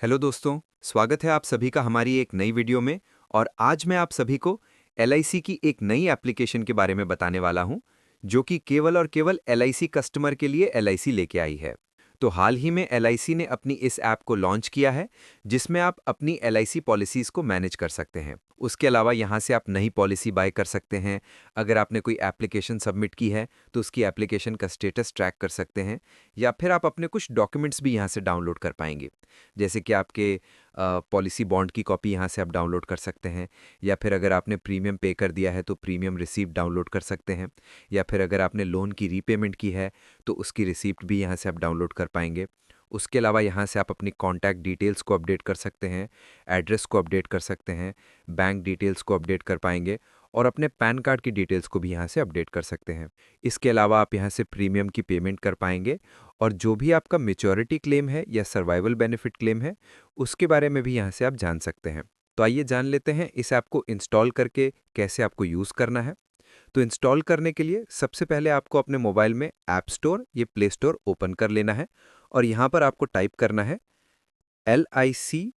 Hello दोस्तों, स्वागत है आप सभी का हमारी एक नई वीडियो में। और आज मैं आप सभी को एलआईसी की एक नई एप्लीकेशन के बारे में बताने वाला हूं, जो कि केवल और केवल एलआईसी कस्टमर के लिए एलआईसी लेके आई है। तो हाल ही में एलआईसी ने अपनी इस ऐप को लॉन्च किया है, जिसमें आप अपनी एलआईसी पॉलिसीज़ को मैनेज कर सकते हैं। उसके अलावा यहां से आप नई पॉलिसी बाय कर सकते हैं। अगर आपने कोई एप्लीकेशन सबमिट की है तो उसकी एप्लीकेशन का स्टेटस ट्रैक कर सकते हैं, या फिर आप अपने कुछ डॉक्यूमेंट्स भी यहां से डाउनलोड कर पाएंगे। जैसे कि आपके पॉलिसी बॉन्ड की कॉपी यहाँ से आप डाउनलोड कर सकते हैं, या फिर अगर आपने प्रीमियम पे कर दिया है तो प्रीमियम रिसीप्ट डाउनलोड कर सकते हैं, या फिर अगर आपने लोन की रीपेमेंट की है तो उसकी रिसीप्ट भी यहाँ से आप डाउनलोड कर पाएंगे। उसके अलावा यहाँ से आप अपनी कॉन्टैक्ट डिटेल्स को अपडेट कर सकते हैं, एड्रेस को अपडेट कर सकते हैं, बैंक डिटेल्स को अपडेट कर पाएंगे, और अपने पैन कार्ड की डिटेल्स को भी यहाँ से अपडेट कर सकते हैं। इसके अलावा आप यहाँ से प्रीमियम की पेमेंट कर पाएंगे, और जो भी आपका मैच्योरिटी क्लेम है या सर्वाइवल बेनिफिट क्लेम है, उसके बारे में भी यहाँ से आप जान सकते हैं। तो आइए जान लेते हैं इस ऐप को इंस्टॉल करके कैसे आपको यूज़ करना है। तो इंस्टॉल करने के लिए सबसे पहले आपको अपने मोबाइल में ऐप स्टोर या प्ले स्टोर ओपन कर लेना है, और यहाँ पर आपको टाइप करना है LICDV।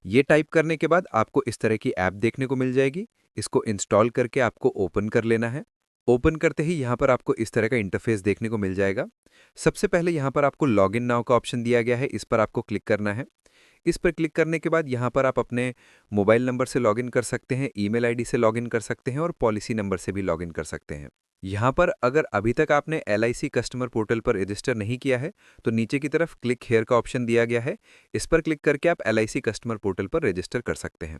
ये टाइप करने के बाद आपको इस तरह की ऐप देखने को मिल जाएगी। इसको इंस्टॉल करके आपको ओपन कर लेना है। ओपन करते ही यहाँ पर आपको इस तरह का इंटरफेस देखने को मिल जाएगा। सबसे पहले यहाँ पर आपको लॉगिन नाउ का ऑप्शन दिया गया है, इस पर आपको क्लिक करना है। इस पर क्लिक करने के बाद यहाँ पर आप अपने मोबाइल नंबर से लॉगिन कर सकते हैं, ईमेल आईडी से लॉगिन कर सकते हैं, और पॉलिसी नंबर से भी लॉगिन कर सकते हैं। यहाँ पर अगर अभी तक आपने एलआईसी कस्टमर पोर्टल पर रजिस्टर नहीं किया है तो नीचे की तरफ क्लिक हेयर का ऑप्शन दिया गया है, इस पर क्लिक करके आप एलआईसी कस्टमर पोर्टल पर रजिस्टर कर सकते हैं।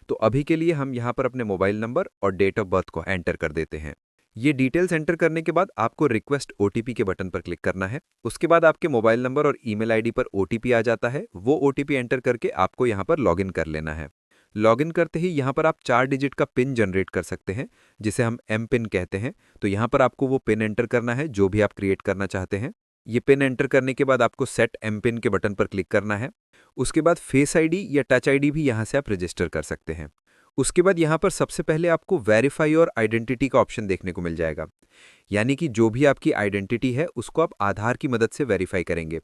तो अभी के लिए हम यहाँ पर अपने मोबाइल नंबर और डेट ऑफ बर्थ को एंटर कर देते हैं। ये डिटेल्स एंटर करने के बाद आपको रिक्वेस्ट ओटीपी के बटन पर क्लिक करना है। उसके बाद आपके मोबाइल नंबर और ईमेल आईडी पर ओटीपी आ जाता है, वो ओटीपी एंटर करके आपको यहाँ पर लॉगिन कर लेना है। लॉगिन करते ही यहाँ पर आप 4 डिजिट का पिन जनरेट कर सकते हैं, जिसे हम एम पिन कहते हैं। तो यहाँ पर आपको वो पिन एंटर करना है जो भी आप क्रिएट करना चाहते हैं। ये पिन एंटर करने के बाद आपको सेट एम पिन के बटन पर क्लिक करना है। उसके बाद फेस आईडी या टच आईडी भी यहाँ से आप रजिस्टर कर सकते हैं। उसके बाद यहाँ पर सबसे पहले आपको वेरीफाई और आइडेंटिटी का ऑप्शन देखने को मिल जाएगा, यानी कि जो भी आपकी आइडेंटिटी है उसको आप आधार की मदद से वेरीफाई करेंगे।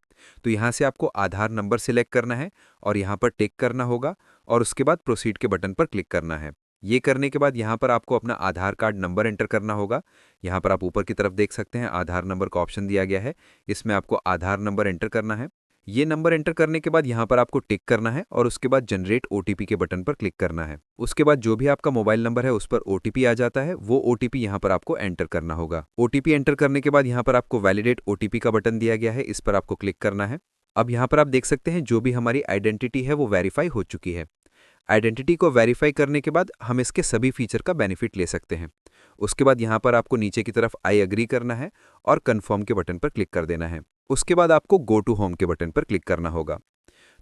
तो यहाँ से आपको आधार नंबर सिलेक्ट करना है और यहाँ पर टिक करना होगा, और उसके बाद प्रोसीड के बटन पर क्लिक करना है। ये करने के बाद यहाँ पर आपको अपना आधार कार्ड नंबर एंटर करना होगा। यहाँ पर आप ऊपर की तरफ देख सकते हैं आधार नंबर का ऑप्शन दिया गया है, इसमें आपको आधार नंबर एंटर करना है। ये नंबर एंटर करने के बाद यहाँ पर आपको टिक करना है, और उसके बाद जनरेट ओटीपी के बटन पर क्लिक करना है। उसके बाद जो भी आपका मोबाइल नंबर है उस पर ओटीपी आ जाता है, वो ओटीपी यहाँ पर आपको एंटर करना होगा। ओटीपी एंटर करने के बाद यहाँ पर आपको वैलिडेट ओटीपी का बटन दिया गया है, इस पर आपको क्लिक करना है। अब यहाँ पर आप देख सकते हैं जो भी हमारी आइडेंटिटी है वो वेरीफाई हो चुकी है। आइडेंटिटी को वेरीफाई करने के बाद हम इसके सभी फीचर का बेनिफिट ले सकते हैं। उसके बाद यहाँ पर आपको नीचे की तरफ आई एग्री करना है और कन्फर्म के बटन पर क्लिक कर देना है। उसके बाद आपको गो टू होम के बटन पर क्लिक करना होगा।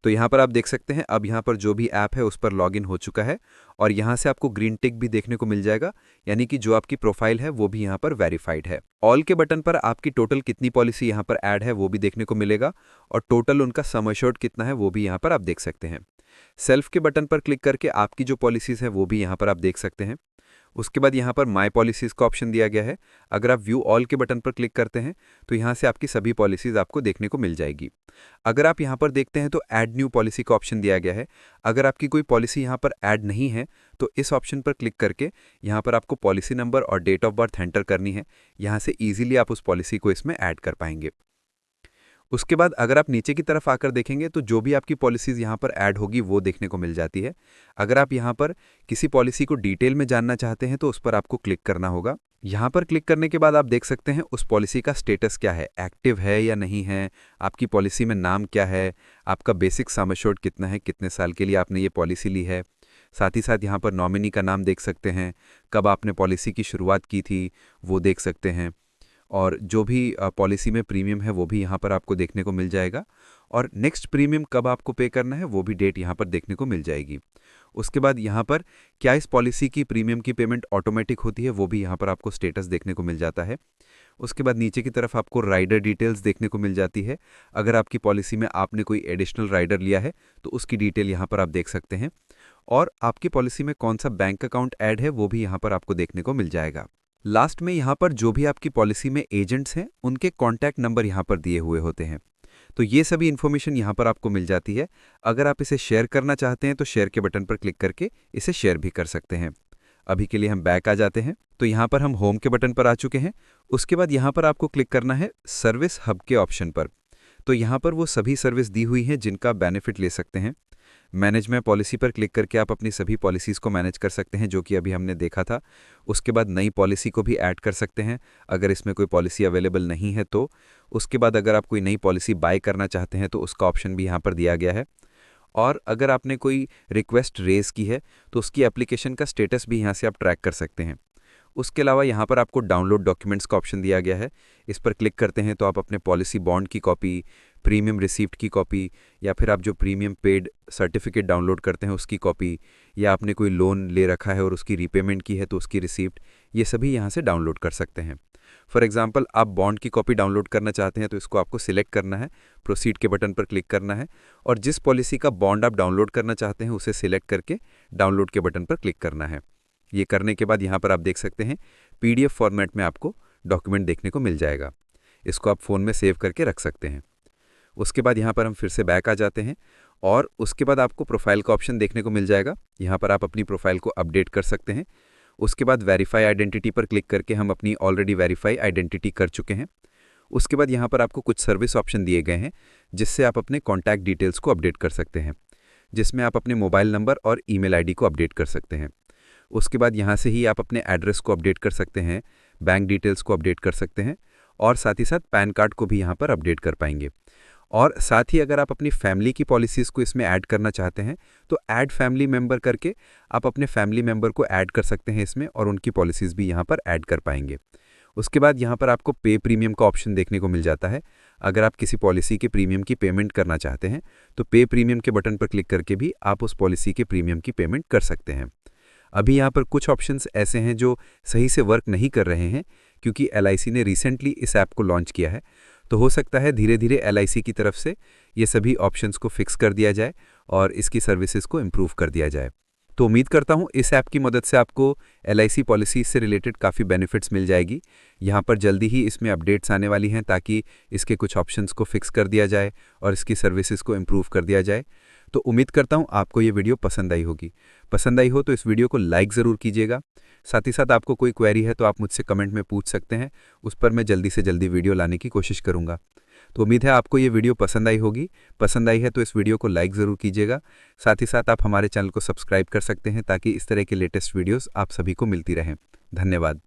तो यहाँ पर आप देख सकते हैं अब यहाँ पर जो भी ऐप है उस पर लॉगिन हो चुका है, और यहाँ से आपको ग्रीन टिक भी देखने को मिल जाएगा, यानी कि जो आपकी प्रोफाइल है वो भी यहाँ पर वेरीफाइड है। ऑल के बटन पर आपकी टोटल कितनी पॉलिसी यहाँ पर ऐड है वो भी देखने को मिलेगा, और टोटल उनका सम एश्योर्ड कितना है वो भी यहाँ पर आप देख सकते हैं। सेल्फ के बटन पर क्लिक करके आपकी जो पॉलिसीज़ हैं वो भी यहाँ पर आप देख सकते हैं। उसके बाद यहाँ पर माय पॉलिसीज़ का ऑप्शन दिया गया है। अगर आप व्यू ऑल के बटन पर क्लिक करते हैं तो यहाँ से आपकी सभी पॉलिसीज़ आपको देखने को मिल जाएगी। अगर आप यहाँ पर देखते हैं तो ऐड न्यू पॉलिसी का ऑप्शन दिया गया है। अगर आपकी कोई पॉलिसी यहाँ पर ऐड नहीं है तो इस ऑप्शन पर क्लिक करके यहाँ पर आपको पॉलिसी नंबर और डेट ऑफ बर्थ एंटर करनी है। यहाँ से ईजिली आप उस पॉलिसी को इसमें ऐड कर पाएंगे। उसके बाद अगर आप नीचे की तरफ आकर देखेंगे तो जो भी आपकी पॉलिसीज़ यहाँ पर ऐड होगी वो देखने को मिल जाती है। अगर आप यहाँ पर किसी पॉलिसी को डिटेल में जानना चाहते हैं तो उस पर आपको क्लिक करना होगा। यहाँ पर क्लिक करने के बाद आप देख सकते हैं उस पॉलिसी का स्टेटस क्या है, एक्टिव है या नहीं है, आपकी पॉलिसी में नाम क्या है, आपका बेसिक सम एश्योर्ड कितना है, कितने साल के लिए आपने ये पॉलिसी ली है। साथ ही साथ यहाँ पर नॉमिनी का नाम देख सकते हैं, कब आपने पॉलिसी की शुरुआत की थी वो देख सकते हैं, और जो भी पॉलिसी में प्रीमियम है वो भी यहाँ पर आपको देखने को मिल जाएगा, और नेक्स्ट प्रीमियम कब आपको पे करना है वो भी डेट यहाँ पर देखने को मिल जाएगी। उसके बाद यहाँ पर क्या इस पॉलिसी की प्रीमियम की पेमेंट ऑटोमेटिक होती है वो भी यहाँ पर आपको स्टेटस देखने को मिल जाता है। उसके बाद नीचे की तरफ आपको राइडर डिटेल्स देखने को मिल जाती है। अगर आपकी पॉलिसी में आपने कोई एडिशनल राइडर लिया है तो उसकी डिटेल यहाँ पर आप देख सकते हैं, और आपकी पॉलिसी में कौन सा बैंक अकाउंट ऐड है वो भी यहाँ पर आपको देखने को मिल जाएगा। लास्ट में यहाँ पर जो भी आपकी पॉलिसी में एजेंट्स हैं उनके कॉन्टैक्ट नंबर यहाँ पर दिए हुए होते हैं। तो ये सभी इन्फॉर्मेशन यहाँ पर आपको मिल जाती है। अगर आप इसे शेयर करना चाहते हैं तो शेयर के बटन पर क्लिक करके इसे शेयर भी कर सकते हैं। अभी के लिए हम बैक आ जाते हैं। तो यहाँ पर हम होम के बटन पर आ चुके हैं। उसके बाद यहाँ पर आपको क्लिक करना है सर्विस हब के ऑप्शन पर। तो यहाँ पर वो सभी सर्विस दी हुई हैं जिनका आप बेनिफिट ले सकते हैं। मैनेज माय पॉलिसी पर क्लिक करके आप अपनी सभी पॉलिसीज़ को मैनेज कर सकते हैं, जो कि अभी हमने देखा था। उसके बाद नई पॉलिसी को भी ऐड कर सकते हैं अगर इसमें कोई पॉलिसी अवेलेबल नहीं है तो। उसके बाद अगर आप कोई नई पॉलिसी बाय करना चाहते हैं तो उसका ऑप्शन भी यहाँ पर दिया गया है। और अगर आपने कोई रिक्वेस्ट रेज़ की है तो उसकी एप्लीकेशन का स्टेटस भी यहाँ से आप ट्रैक कर सकते हैं। उसके अलावा यहाँ पर आपको डाउनलोड डॉक्यूमेंट्स का ऑप्शन दिया गया है। इस पर क्लिक करते हैं तो आप अपने पॉलिसी बॉन्ड की कॉपी, प्रीमियम रिसीप्ट की कॉपी, या फिर आप जो प्रीमियम पेड सर्टिफिकेट डाउनलोड करते हैं उसकी कॉपी, या आपने कोई लोन ले रखा है और उसकी रीपेमेंट की है तो उसकी रिसीप्ट, ये सभी यहाँ से डाउनलोड कर सकते हैं। फॉर एग्जांपल आप बॉन्ड की कॉपी डाउनलोड करना चाहते हैं तो इसको आपको सिलेक्ट करना है, प्रोसीड के बटन पर क्लिक करना है और जिस पॉलिसी का बॉन्ड आप डाउनलोड करना चाहते हैं उसे सिलेक्ट करके डाउनलोड के बटन पर क्लिक करना है। ये करने के बाद यहाँ पर आप देख सकते हैं PDF फॉर्मेट में आपको डॉक्यूमेंट देखने को मिल जाएगा। इसको आप फ़ोन में सेव करके रख सकते हैं। उसके बाद यहाँ पर हम फिर से बैक आ जाते हैं और उसके बाद आपको प्रोफाइल का ऑप्शन देखने को मिल जाएगा। यहाँ पर आप अपनी प्रोफाइल को अपडेट कर सकते हैं। उसके बाद वेरीफाई आइडेंटिटी पर क्लिक करके हम अपनी ऑलरेडी वेरीफाई आइडेंटिटी कर चुके हैं। उसके बाद यहाँ पर आपको कुछ सर्विस ऑप्शन दिए गए हैं जिससे आप अपने कॉन्टैक्ट डिटेल्स को अपडेट कर सकते हैं, जिसमें आप अपने मोबाइल नंबर और ईमेल आईडी को अपडेट कर सकते हैं। उसके बाद यहाँ से ही आप अपने एड्रेस को अपडेट कर सकते हैं, बैंक डिटेल्स को अपडेट कर सकते हैं और साथ ही साथ पैन कार्ड को भी यहाँ पर अपडेट कर पाएंगे। और साथ ही अगर आप अपनी फैमिली की पॉलिसीज़ को इसमें ऐड करना चाहते हैं तो ऐड फैमिली मेंबर करके आप अपने फैमिली मेंबर को ऐड कर सकते हैं इसमें और उनकी पॉलिसीज़ भी यहाँ पर ऐड कर पाएंगे। उसके बाद यहाँ पर आपको पे प्रीमियम का ऑप्शन देखने को मिल जाता है। अगर आप किसी पॉलिसी के प्रीमियम की पेमेंट करना चाहते हैं तो पे प्रीमियम के बटन पर क्लिक करके भी आप उस पॉलिसी के प्रीमियम की पेमेंट कर सकते हैं। अभी यहाँ पर कुछ ऑप्शंस ऐसे हैं जो सही से वर्क नहीं कर रहे हैं क्योंकि LIC ने रिसेंटली इस ऐप को लॉन्च किया है। तो हो सकता है धीरे धीरे LIC की तरफ से ये सभी ऑप्शंस को फिक्स कर दिया जाए और इसकी सर्विसेज को इम्प्रूव कर दिया जाए। तो उम्मीद करता हूँ इस ऐप की मदद से आपको LIC पॉलिसी से रिलेटेड काफ़ी बेनिफिट्स मिल जाएगी। यहाँ पर जल्दी ही इसमें अपडेट्स आने वाली हैं ताकि इसके कुछ ऑप्शंस को फिक्स कर दिया जाए और इसकी सर्विसेज को इम्प्रूव कर दिया जाए। तो उम्मीद करता हूँ आपको ये वीडियो पसंद आई होगी। पसंद आई हो तो इस वीडियो को लाइक ज़रूर कीजिएगा। साथ ही साथ आपको कोई क्वेरी है तो आप मुझसे कमेंट में पूछ सकते हैं, उस पर मैं जल्दी से जल्दी वीडियो लाने की कोशिश करूँगा। तो उम्मीद है आपको ये वीडियो पसंद आई होगी। पसंद आई है तो इस वीडियो को लाइक ज़रूर कीजिएगा। साथ ही साथ आप हमारे चैनल को सब्सक्राइब कर सकते हैं ताकि इस तरह के लेटेस्ट वीडियोस आप सभी को मिलती रहें। धन्यवाद।